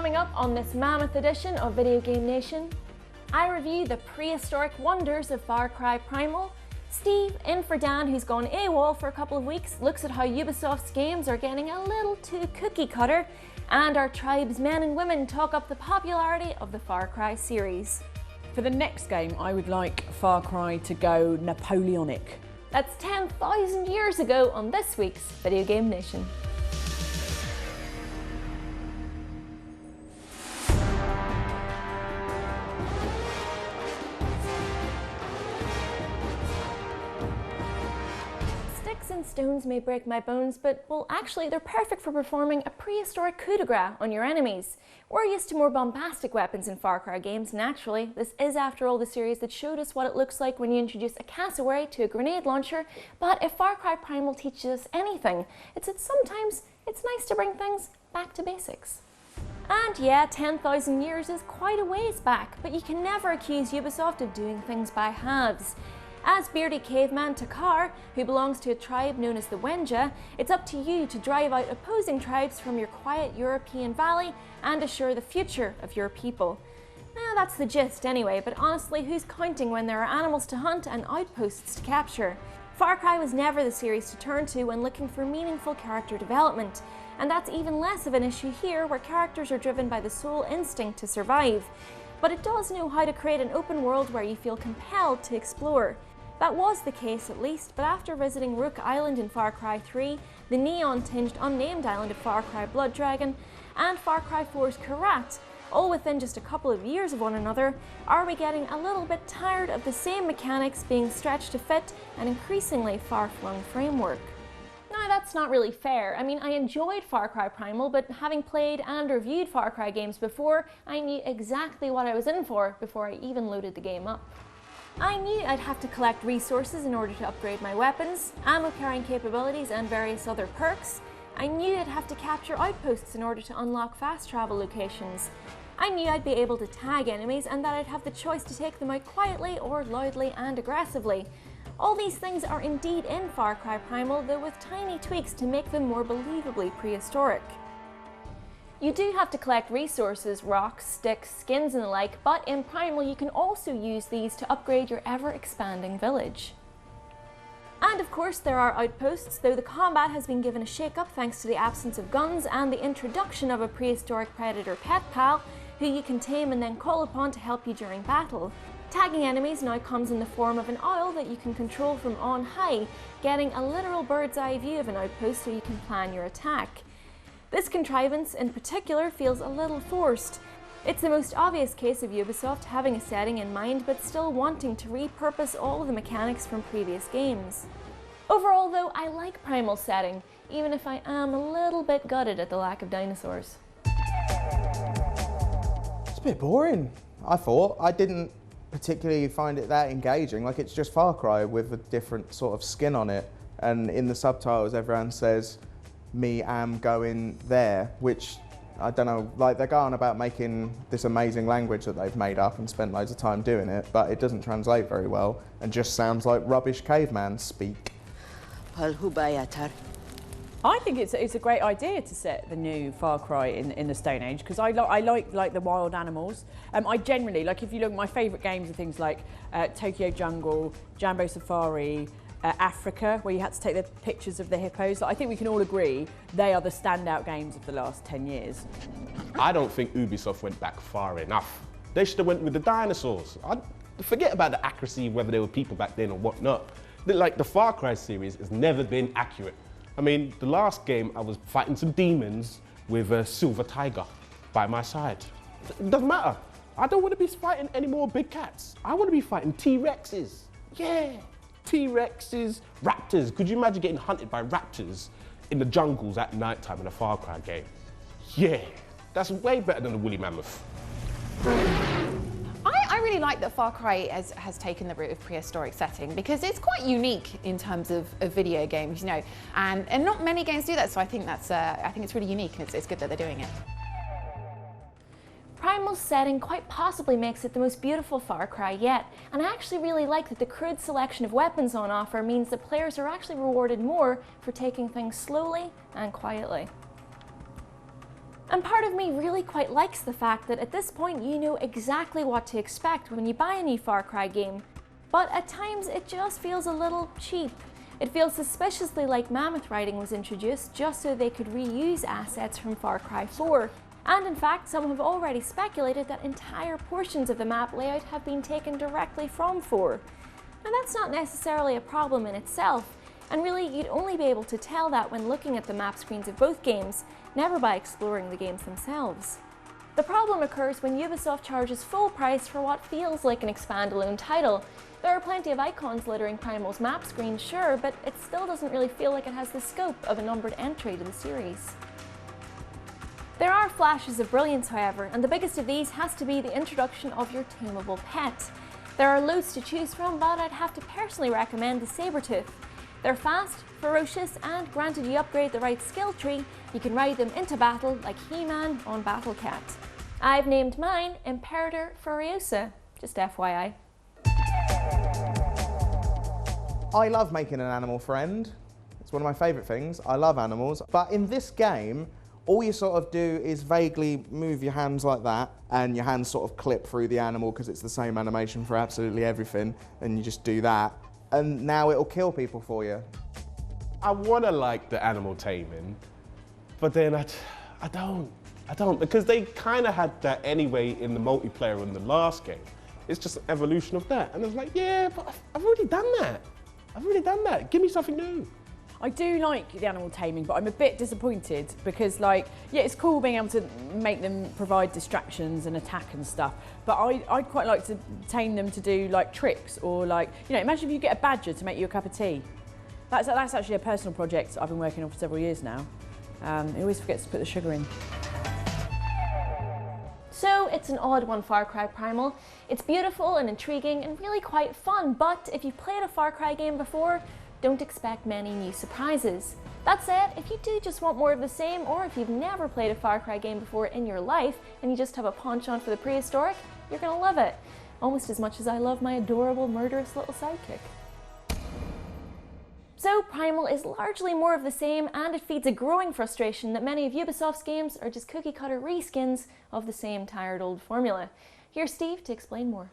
Coming up on this mammoth edition of Video Game Nation, I review the prehistoric wonders of Far Cry Primal. Steve, in for Dan, who's gone AWOL for a couple of weeks, looks at how Ubisoft's games are getting a little too cookie cutter, and our tribe's men and women talk up the popularity of the Far Cry series. For the next game, I would like Far Cry to go Napoleonic. That's 10,000 years ago on this week's Video Game Nation. Sticks and stones may break my bones, but, well, actually they're perfect for performing a prehistoric coup de grace on your enemies. We're used to more bombastic weapons in Far Cry games, naturally. This is, after all, the series that showed us what it looks like when you introduce a cassowary to a grenade launcher, but if Far Cry Primal teaches us anything, it's that sometimes it's nice to bring things back to basics. And yeah, 10,000 years is quite a ways back, but you can never accuse Ubisoft of doing things by halves. As beardy caveman Takar, who belongs to a tribe known as the Wenja, it's up to you to drive out opposing tribes from your quiet European valley and assure the future of your people. Now that's the gist anyway, but honestly, who's counting when there are animals to hunt and outposts to capture? Far Cry was never the series to turn to when looking for meaningful character development, and that's even less of an issue here, where characters are driven by the sole instinct to survive. But it does know how to create an open world where you feel compelled to explore. That was the case at least, but after visiting Rook Island in Far Cry 3, the neon-tinged unnamed island of Far Cry Blood Dragon, and Far Cry 4's Karat, all within just a couple of years of one another, are we getting a little bit tired of the same mechanics being stretched to fit an increasingly far-flung framework? Now that's not really fair. I mean, I enjoyed Far Cry Primal, but having played and reviewed Far Cry games before, I knew exactly what I was in for before I even loaded the game up. I knew I'd have to collect resources in order to upgrade my weapons, ammo carrying capabilities and various other perks. I knew I'd have to capture outposts in order to unlock fast travel locations. I knew I'd be able to tag enemies and that I'd have the choice to take them out quietly or loudly and aggressively. All these things are indeed in Far Cry Primal, though with tiny tweaks to make them more believably prehistoric. You do have to collect resources, rocks, sticks, skins and the like, but in Primal you can also use these to upgrade your ever-expanding village. And of course there are outposts, though the combat has been given a shake-up thanks to the absence of guns and the introduction of a prehistoric predator pet pal, who you can tame and then call upon to help you during battle. Tagging enemies now comes in the form of an owl that you can control from on high, getting a literal bird's eye view of an outpost so you can plan your attack. This contrivance in particular feels a little forced. It's the most obvious case of Ubisoft having a setting in mind but still wanting to repurpose all of the mechanics from previous games. Overall though, I like Primal's setting, even if I am a little bit gutted at the lack of dinosaurs. It's a bit boring, I thought. I didn't particularly find it that engaging. Like, it's just Far Cry with a different sort of skin on it, and in the subtitles everyone says, "Me am going there," which, I don't know, like, they're going about making this amazing language that they've made up and spent loads of time doing it, but it doesn't translate very well and just sounds like rubbish caveman speak. I think it's a great idea to set the new Far Cry in the Stone Age, because I like the wild animals. I generally, like, if you look, my favourite games are things like Tokyo Jungle, Jambo Safari, Africa, where you had to take the pictures of the hippos. I think we can all agree they are the standout games of the last 10 years. I don't think Ubisoft went back far enough. They should have went with the dinosaurs. Forget about the accuracy, whether there were people back then or whatnot. Like, the Far Cry series has never been accurate. I mean, the last game I was fighting some demons with a silver tiger by my side. It doesn't matter. I don't want to be fighting any more big cats. I want to be fighting T-Rexes. Yeah. T-Rexes, raptors. Could you imagine getting hunted by raptors in the jungles at night time in a Far Cry game? Yeah, that's way better than the woolly mammoth. I really like that Far Cry has taken the route of prehistoric setting, because it's quite unique in terms of video games, you know, and not many games do that. So I think it's really unique, and it's good that they're doing it. Primal's setting quite possibly makes it the most beautiful Far Cry yet, and I actually really like that the crude selection of weapons on offer means that players are actually rewarded more for taking things slowly and quietly. And part of me really quite likes the fact that at this point you know exactly what to expect when you buy a new Far Cry game. But at times it just feels a little cheap. It feels suspiciously like mammoth riding was introduced just so they could reuse assets from Far Cry 4. And in fact, some have already speculated that entire portions of the map layout have been taken directly from 4. Now that's not necessarily a problem in itself, and really you'd only be able to tell that when looking at the map screens of both games, never by exploring the games themselves. The problem occurs when Ubisoft charges full price for what feels like an expandalone title. There are plenty of icons littering Primal's map screen, sure, but it still doesn't really feel like it has the scope of a numbered entry to the series. There are flashes of brilliance, however, and the biggest of these has to be the introduction of your tameable pet. There are loads to choose from, but I'd have to personally recommend the Sabertooth. They're fast, ferocious, and granted you upgrade the right skill tree, you can ride them into battle like He-Man on Battle Cat. I've named mine Imperator Furiosa, just FYI. I love making an animal friend. It's one of my favourite things. I love animals. But in this game, all you sort of do is vaguely move your hands like that, and your hands sort of clip through the animal because it's the same animation for absolutely everything, and you just do that. And now it'll kill people for you. I want to like the animal taming, but then I don't, because they kind of had that anyway in the multiplayer in the last game. It's just an evolution of that. And I was like, yeah, but I've already done that. I've already done that. Give me something new. I do like the animal taming, but I'm a bit disappointed because, like, yeah, it's cool being able to make them provide distractions and attack and stuff, but I'd quite like to tame them to do, like, tricks or, like, you know, imagine if you get a badger to make you a cup of tea. That's actually a personal project I've been working on for several years now. He always forgets to put the sugar in. So it's an odd one, Far Cry Primal. It's beautiful and intriguing and really quite fun, but if you've played a Far Cry game before, don't expect many new surprises. That said, if you do just want more of the same, or if you've never played a Far Cry game before in your life and you just have a penchant for the prehistoric, you're gonna love it. Almost as much as I love my adorable, murderous little sidekick. So Primal is largely more of the same, and it feeds a growing frustration that many of Ubisoft's games are just cookie-cutter reskins of the same tired old formula. Here's Steve to explain more.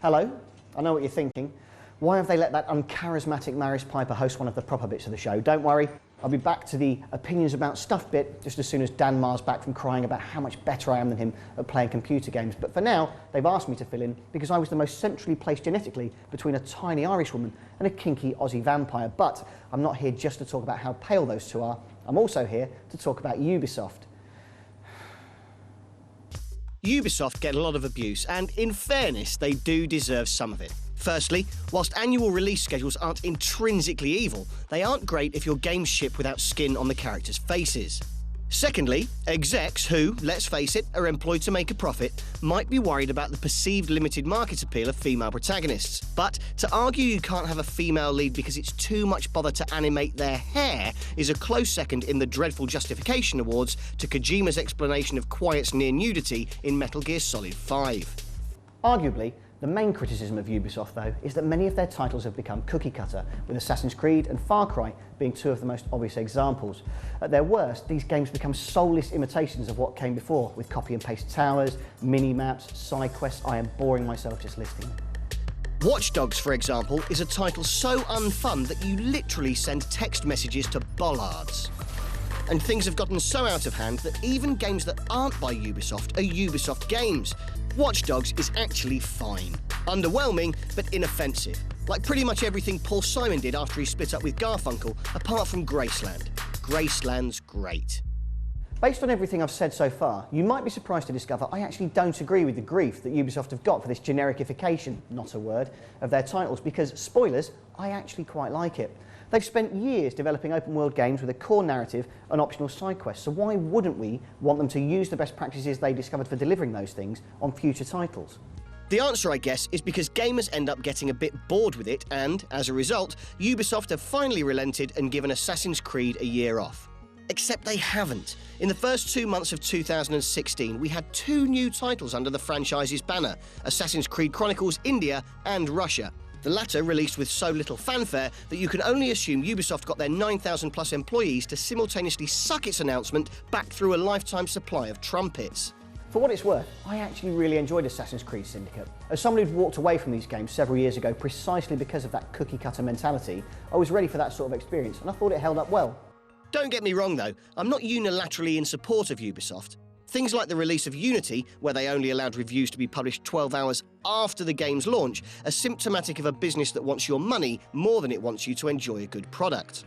Hello, I know what you're thinking. Why have they let that uncharismatic Maris Piper host one of the proper bits of the show? Don't worry, I'll be back to the opinions about stuff bit just as soon as Dan Marr's back from crying about how much better I am than him at playing computer games. But for now, they've asked me to fill in because I was the most centrally placed genetically between a tiny Irish woman and a kinky Aussie vampire. But I'm not here just to talk about how pale those two are. I'm also here to talk about Ubisoft. Ubisoft get a lot of abuse, and in fairness, they do deserve some of it. Firstly, whilst annual release schedules aren't intrinsically evil, they aren't great if your games ship without skin on the characters' faces. Secondly, execs who, let's face it, are employed to make a profit, might be worried about the perceived limited market appeal of female protagonists. But to argue you can't have a female lead because it's too much bother to animate their hair is a close second in the dreadful justification awards to Kojima's explanation of Quiet's near nudity in Metal Gear Solid 5. Arguably, the main criticism of Ubisoft, though, is that many of their titles have become cookie-cutter, with Assassin's Creed and Far Cry being two of the most obvious examples. At their worst, these games become soulless imitations of what came before, with copy-and-paste towers, mini-maps, side quests. I am boring myself just listing them. Watch Dogs, for example, is a title so unfun that you literally send text messages to bollards. And things have gotten so out of hand that even games that aren't by Ubisoft are Ubisoft games. Watch Dogs is actually fine. Underwhelming, but inoffensive. Like pretty much everything Paul Simon did after he split up with Garfunkel, apart from Graceland. Graceland's great. Based on everything I've said so far, you might be surprised to discover I actually don't agree with the grief that Ubisoft have got for this genericification, not a word, of their titles, because, spoilers, I actually quite like it. They've spent years developing open-world games with a core narrative and optional side quests, so why wouldn't we want them to use the best practices they discovered for delivering those things on future titles? The answer, I guess, is because gamers end up getting a bit bored with it, and, as a result, Ubisoft have finally relented and given Assassin's Creed a year off. Except they haven't. In the first 2 months of 2016, we had 2 new titles under the franchise's banner, Assassin's Creed Chronicles India and Russia. The latter released with so little fanfare that you can only assume Ubisoft got their 9,000 plus employees to simultaneously suck its announcement back through a lifetime supply of trumpets. For what it's worth, I actually really enjoyed Assassin's Creed Syndicate. As someone who'd walked away from these games several years ago precisely because of that cookie-cutter mentality, I was ready for that sort of experience, and I thought it held up well. Don't get me wrong though, I'm not unilaterally in support of Ubisoft. Things like the release of Unity, where they only allowed reviews to be published 12 hours after the game's launch, are symptomatic of a business that wants your money more than it wants you to enjoy a good product.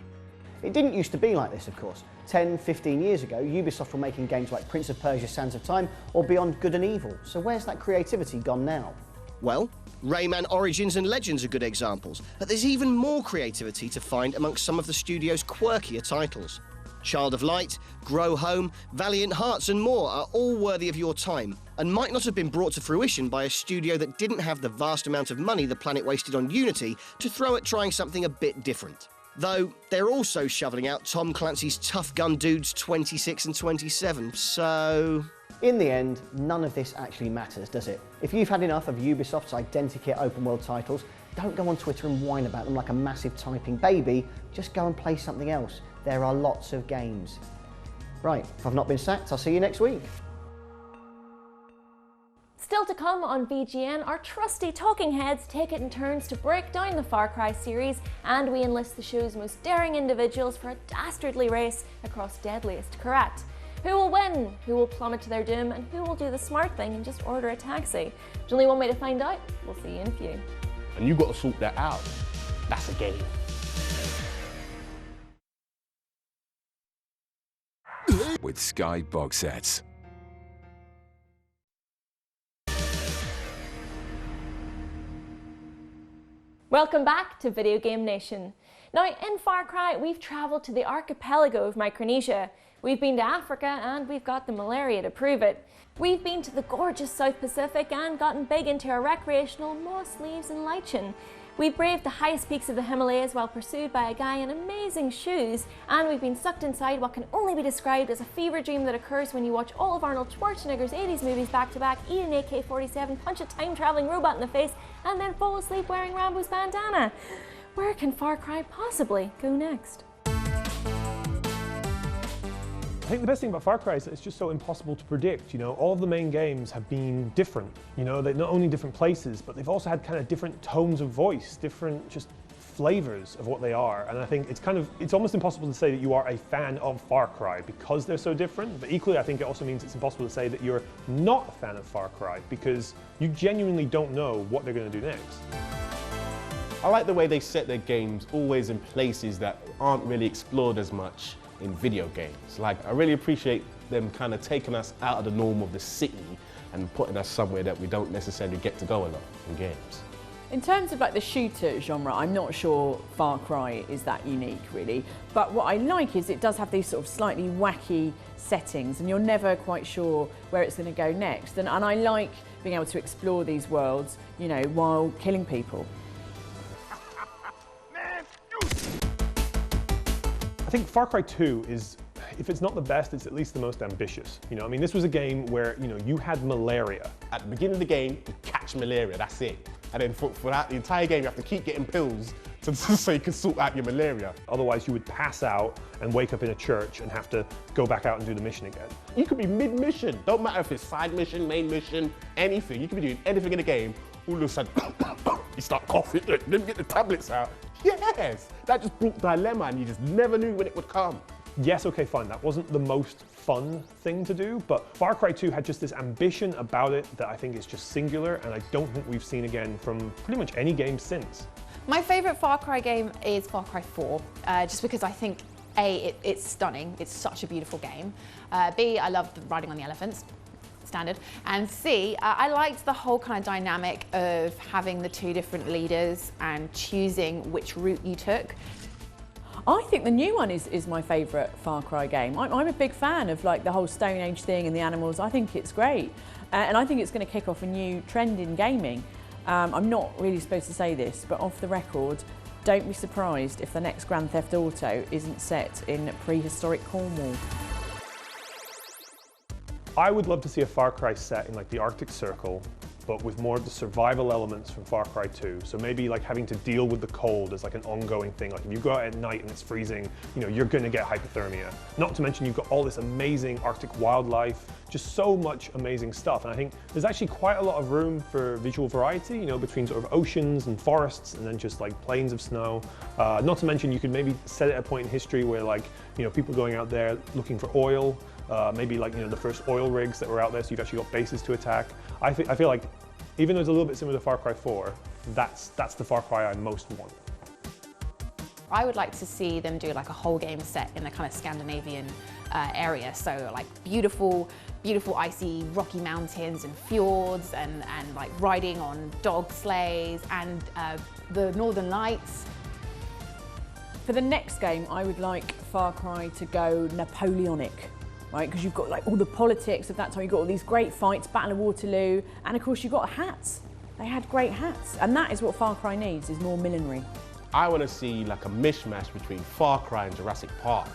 It didn't used to be like this, of course. 10, 15 years ago, Ubisoft were making games like Prince of Persia: Sands of Time or Beyond Good and Evil, so where's that creativity gone now? Well, Rayman Origins and Legends are good examples, but there's even more creativity to find amongst some of the studio's quirkier titles. Child of Light, Grow Home, Valiant Hearts and more are all worthy of your time, and might not have been brought to fruition by a studio that didn't have the vast amount of money the planet wasted on Unity to throw at trying something a bit different. Though, they're also shoveling out Tom Clancy's Tough Gun Dudes 26 and 27, so... In the end, none of this actually matters, does it? If you've had enough of Ubisoft's identikit open-world titles, don't go on Twitter and whine about them like a massive typing baby, just go and play something else. There are lots of games. Right, if I've not been sacked, I'll see you next week. Still to come on VGN, our trusty talking heads take it in turns to break down the Far Cry series, and we enlist the show's most daring individuals for a dastardly race across deadliest Karat. Who will win? Who will plummet to their doom? And who will do the smart thing and just order a taxi? There's only one way to find out. We'll see you in a few. And you got to sort that out. That's a game. With Sky box sets. Welcome back to Video Game Nation. Now, in Far Cry, we've travelled to the archipelago of Micronesia. We've been to Africa and we've got the malaria to prove it. We've been to the gorgeous South Pacific and gotten big into our recreational moss, leaves and lichen. We've braved the highest peaks of the Himalayas while pursued by a guy in amazing shoes, and we've been sucked inside what can only be described as a fever dream that occurs when you watch all of Arnold Schwarzenegger's 80s movies back to back, eat an AK-47, punch a time-travelling robot in the face, and then fall asleep wearing Rambo's bandana. Where can Far Cry possibly go next? I think the best thing about Far Cry is that it's just so impossible to predict. You know, all of the main games have been different. You know, they're not only different places, but they've also had kind of different tones of voice, different just flavors of what they are. And I think it's almost impossible to say that you are a fan of Far Cry because they're so different. But equally, I think it also means it's impossible to say that you're not a fan of Far Cry because you genuinely don't know what they're going to do next. I like the way they set their games always in places that aren't really explored as much in video games. Like, I really appreciate them kind of taking us out of the norm of the city and putting us somewhere that we don't necessarily get to go a lot in games. In terms of like the shooter genre, I'm not sure Far Cry is that unique really, but what I like is it does have these sort of slightly wacky settings and you're never quite sure where it's going to go next, and I like being able to explore these worlds, you know, while killing people. I think Far Cry 2 is, if it's not the best, it's at least the most ambitious. You know, I mean, this was a game where, you know, you had malaria. At the beginning of the game, you catch malaria, that's it. And then for that, the entire game, you have to keep getting pills so you can sort out your malaria. Otherwise, you would pass out and wake up in a church and have to go back out and do the mission again. You could be mid-mission. Don't matter if it's side mission, main mission, anything. You could be doing anything in the game. All of a sudden, you start coughing, then get the tablets out. Yes, that just brought dilemma and you just never knew when it would come. Yes, okay, fine, that wasn't the most fun thing to do, but Far Cry 2 had just this ambition about it that I think is just singular, and I don't think we've seen again from pretty much any game since. My favourite Far Cry game is Far Cry 4, just because I think A, it's stunning, it's such a beautiful game. B, I love riding on the elephants. Standard. And C, I liked the whole kind of dynamic of having the two different leaders and choosing which route you took. I think the new one is my favourite Far Cry game. I'm a big fan of like the whole Stone Age thing and the animals. I think it's great. And I think it's going to kick off a new trend in gaming. I'm not really supposed to say this, but off the record, don't be surprised if the next Grand Theft Auto isn't set in prehistoric Cornwall. I would love to see a Far Cry set in like the Arctic Circle but with more of the survival elements from Far Cry 2. So maybe like having to deal with the cold as like an ongoing thing. Like if you go out at night and it's freezing, you know, you're gonna get hypothermia. Not to mention you've got all this amazing Arctic wildlife, just so much amazing stuff. And I think there's actually quite a lot of room for visual variety, you know, between sort of oceans and forests and then just like plains of snow. Not to mention you could maybe set it at a point in history where like, you know, people going out there looking for oil, maybe like, you know, the first oil rigs that were out there, so you've actually got bases to attack. I feel like, even though it's a little bit similar to Far Cry 4, that's the Far Cry I most want. I would like to see them do like a whole game set in a kind of Scandinavian area. So like beautiful icy rocky mountains and fjords and like riding on dog sleighs and the Northern Lights. For the next game, I would like Far Cry to go Napoleonic, right? Because you've got like all the politics of that time. You've got all these great fights, Battle of Waterloo, and of course you've got hats. They had great hats, and that is what Far Cry needs, is more millinery. I want to see like a mishmash between Far Cry and Jurassic Park.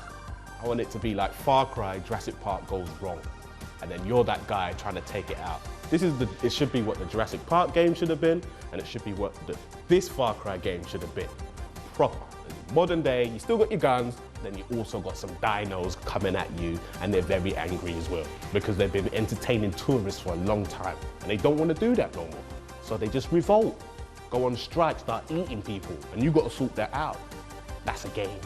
I want it to be like Far Cry, Jurassic Park goes wrong, and then you're that guy trying to take it out. It should be what the Jurassic Park game should have been, and it should be what this Far Cry game should have been. Proper. Modern day, you still got your guns, then you also got some dinos coming at you, and they're very angry as well, because they've been entertaining tourists for a long time, and they don't want to do that no more. So they just revolt, go on strike, start eating people, and you got to sort that out. That's a game.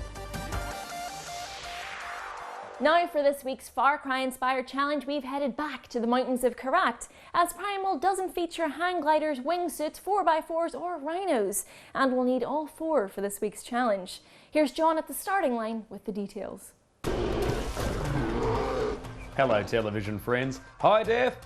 Now for this week's Far Cry inspired challenge, we've headed back to the mountains of Karat, as Primal doesn't feature hang gliders, wingsuits, 4x4s or rhinos, and we'll need all 4 for this week's challenge. Here's John at the starting line with the details. Hello television friends, high def,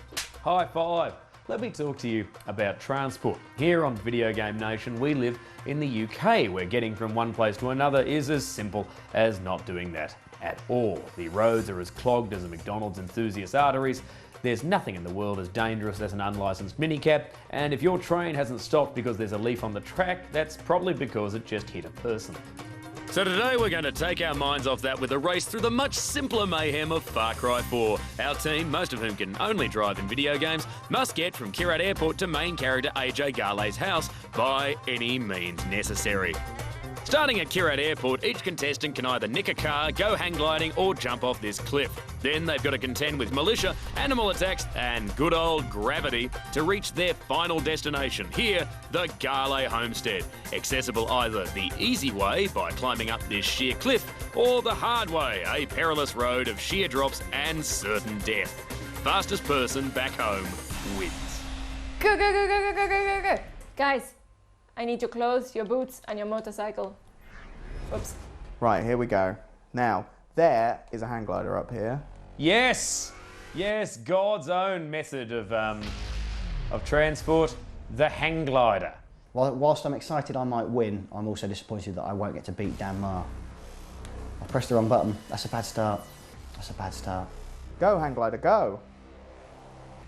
high five. Let me talk to you about transport. Here on Video Game Nation, we live in the UK, where getting from one place to another is as simple as not doing that at all. The roads are as clogged as a McDonald's enthusiast arteries. There's nothing in the world as dangerous as an unlicensed minicab, and if your train hasn't stopped because there's a leaf on the track, that's probably because it just hit a person. So today we're going to take our minds off that with a race through the much simpler mayhem of Far Cry 4. Our team, most of whom can only drive in video games, must get from Kirat Airport to main character AJ Garley's house by any means necessary. Starting at Kirat Airport, each contestant can either nick a car, go hang gliding or jump off this cliff. Then they've got to contend with militia, animal attacks and good old gravity to reach their final destination, here, the Garley Homestead. Accessible either the easy way by climbing up this sheer cliff or the hard way, a perilous road of sheer drops and certain death. Fastest person back home wins. Go, go, go, go, go, go, go, go, go. Guys, I need your clothes, your boots and your motorcycle. Oops. Right, here we go. Now, there is a hang glider up here. Yes, yes, God's own method of transport, the hang glider. Whilst I'm excited I might win, I'm also disappointed that I won't get to beat Dan Marr. I pressed the wrong button. That's a bad start. That's a bad start. Go, hang glider, go.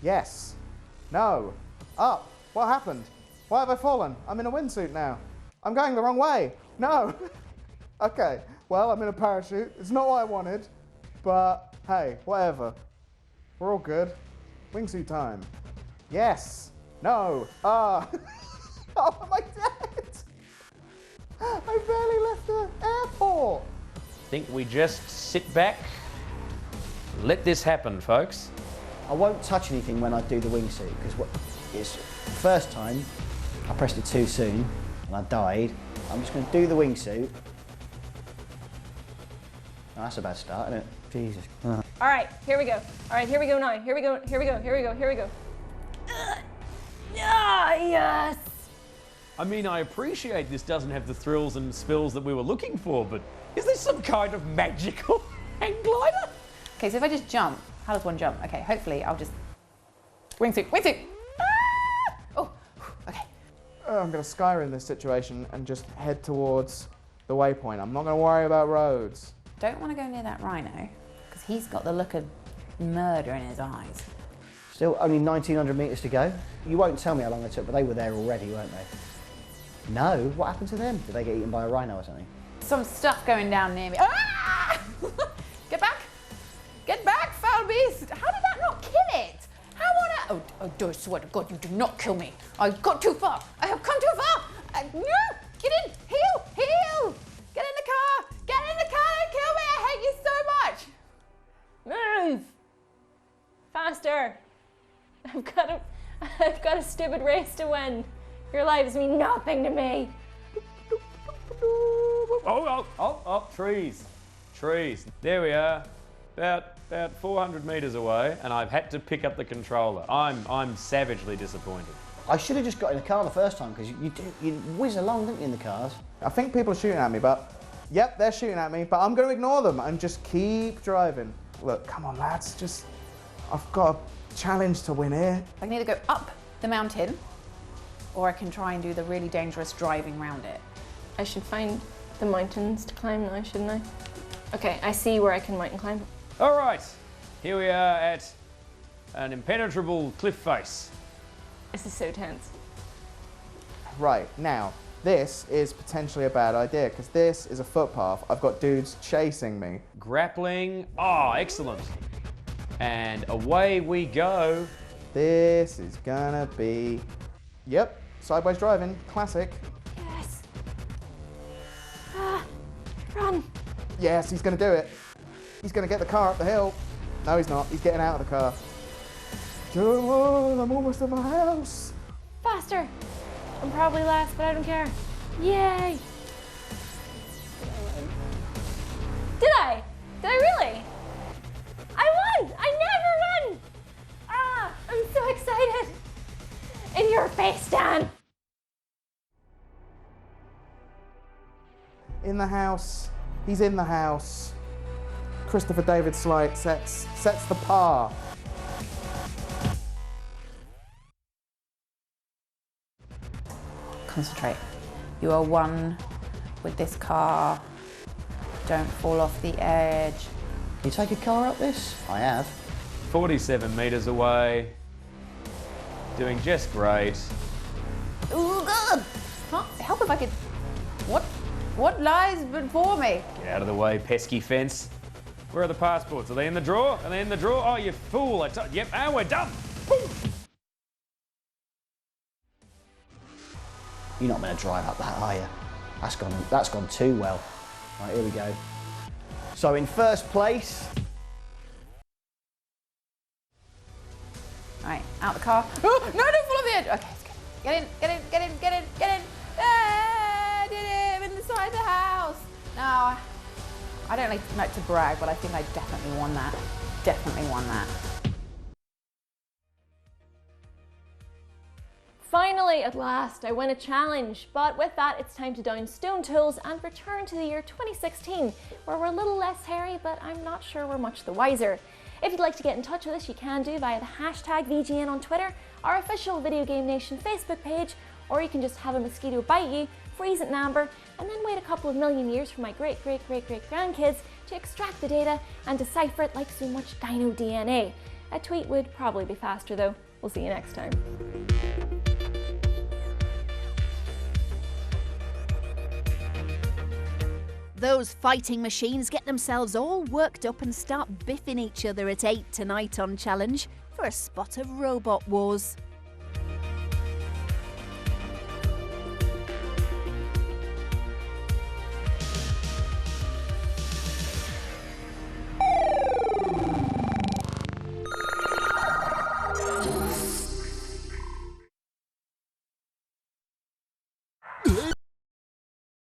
Yes. No. Up. What happened? Why have I fallen? I'm in a windsuit now. I'm going the wrong way. No. Okay, well, I'm in a parachute. It's not what I wanted, but hey, whatever. We're all good. Wingsuit time. Yes. No. Ah. Oh, am I dead? I barely left the airport. I think we just sit back, let this happen, folks. I won't touch anything when I do the wingsuit, because it's the first time I pressed it too soon and I died. I'm just going to do the wingsuit. Oh, that's a bad start, isn't it? Jesus. All right, here we go. All right, here we go now. Here we go, here we go, here we go, here we go. Yes! I mean, I appreciate this doesn't have the thrills and spills that we were looking for, but is this some kind of magical hang glider? Okay, so if I just jump, how does one jump? Okay, hopefully I'll just... Wingsuit, wingsuit! Ah! Oh, okay. I'm going to Skyrim this situation and just head towards the waypoint. I'm not going to worry about roads. Don't want to go near that rhino, because he's got the look of murder in his eyes. Still only 1,900 metres to go. You won't tell me how long they took, but they were there already, weren't they? No, what happened to them? Did they get eaten by a rhino or something? Some stuff going down near me. Ah! Get back! Get back, foul beast! How did that not kill it? How on earth? Oh, I do swear to God, you do not kill me. I've got too far. I have come too far. No! Get in! Heal! Heal! Get in the car! Get in the car! Don't kill me! I hate you so much! Move! Faster! I've got a stupid race to win. Your lives mean nothing to me. Oh, trees. Trees. There we are. About 400 metres away, and I've had to pick up the controller. I'm savagely disappointed. I should have just got in the car the first time, because you whiz along, don't you, in the cars? I think people are shooting at me, but yep, they're shooting at me, but I'm going to ignore them and just keep driving. Look, come on, lads, I've got a challenge to win here. I can either go up the mountain, or I can try and do the really dangerous driving round it. I should find the mountains to climb now, shouldn't I? Okay, I see where I can mountain climb. All right, here we are at an impenetrable cliff face. This is so tense. Right, now, this is potentially a bad idea, because this is a footpath. I've got dudes chasing me. Grappling. Oh, excellent. And away we go. This is gonna be, yep, sideways driving, classic. Yes. Run. Yes, he's gonna do it. He's gonna get the car up the hill. No, he's not. He's getting out of the car. Come on, I'm almost at my house. Faster. I'm probably last, but I don't care. Yay. Did I? Did I really? I won! I never win! Ah, I'm so excited. In your face, Dan. In the house. He's in the house. Christopher David Slight sets the par. Concentrate. You are one with this car. Don't fall off the edge. Can you take a car up this? I have. 47 metres away. Doing just great. Oh God! Can't help if I could. What lies before me? Get out of the way, pesky fence. Where are the passports? Are they in the drawer? Are they in the drawer? Oh, you fool. Yep, and we're done. You're not going to drive up that, are you? That's gone too well. Right, here we go. So in first place. All right, out the car. Oh, no, don't fall off the edge. Okay, it's good. Get in, get in, get in, get in, get in. Ah, I did it, I'm inside the house. No, I don't like to brag, but I think I definitely won that. Definitely won that. Finally, at last, I win a challenge. But with that, it's time to down stone tools and return to the year 2016, where we're a little less hairy, but I'm not sure we're much the wiser. If you'd like to get in touch with us, you can do via the hashtag VGN on Twitter, our official Video Game Nation Facebook page, or you can just have a mosquito bite you, freeze it in amber, and then wait a couple of million years for my great-great-great-great-grandkids to extract the data and decipher it like so much dino DNA. A tweet would probably be faster though. We'll see you next time. Those fighting machines get themselves all worked up and start biffing each other at 8 tonight on Challenge for a spot of Robot Wars.